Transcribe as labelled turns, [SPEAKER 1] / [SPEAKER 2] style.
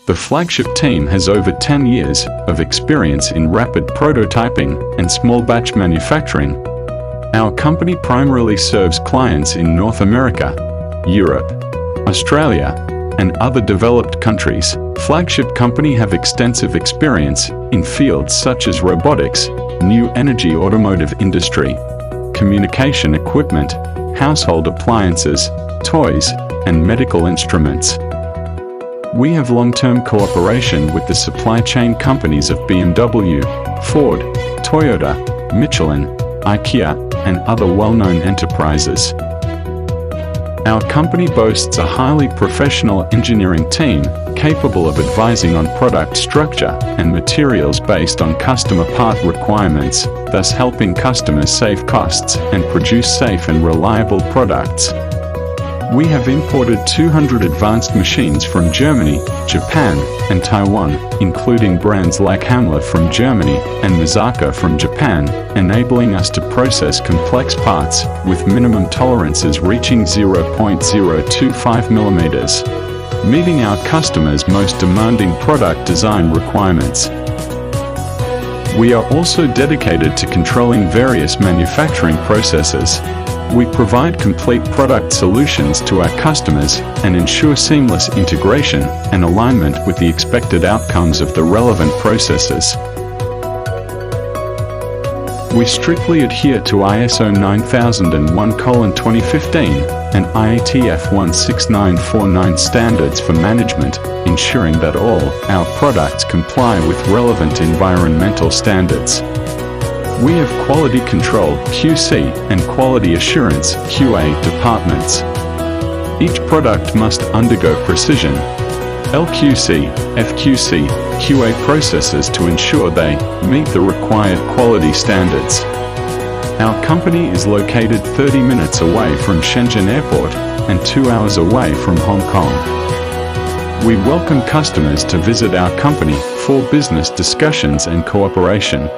[SPEAKER 1] The Flagship team has over 10 years of experience in rapid prototyping and small batch manufacturing. Our company primarily serves clients in North America, Europe, Australia, and other developed countries. Flagship company have extensive experience in fields such as robotics, new energy automotive industry, communication equipment, household appliances, toys, and medical instruments. We have long-term cooperation with the supply chain companies of BMW, Ford, Toyota, Michelin, IKEA, and other well-known enterprises. Our company boasts a highly professional engineering team capable of advising on product structure and materials based on customer part requirements, thus helping customers save costs and produce safe and reliable products. We have imported 200 advanced machines from Germany, Japan, and Taiwan, including brands like Hamler from Germany and Misaka from Japan, enabling us to process complex parts with minimum tolerances reaching 0.025 millimeters, meeting our customers' most demanding product design requirements. We are also dedicated to controlling various manufacturing processes. We provide complete product solutions to our customers and ensure seamless integration and alignment with the expected outcomes of the relevant processes. We strictly adhere to ISO 9001:2015 and IATF 16949 standards for management, ensuring that all our products comply with relevant environmental standards. We have quality control (QC) and quality assurance (QA) departments. Each product must undergo precision LQC, FQC, QA processes to ensure they meet the required quality standards. Our company is located 30 minutes away from Shenzhen Airport and 2 hours away from Hong Kong. We welcome customers to visit our company for business discussions and cooperation.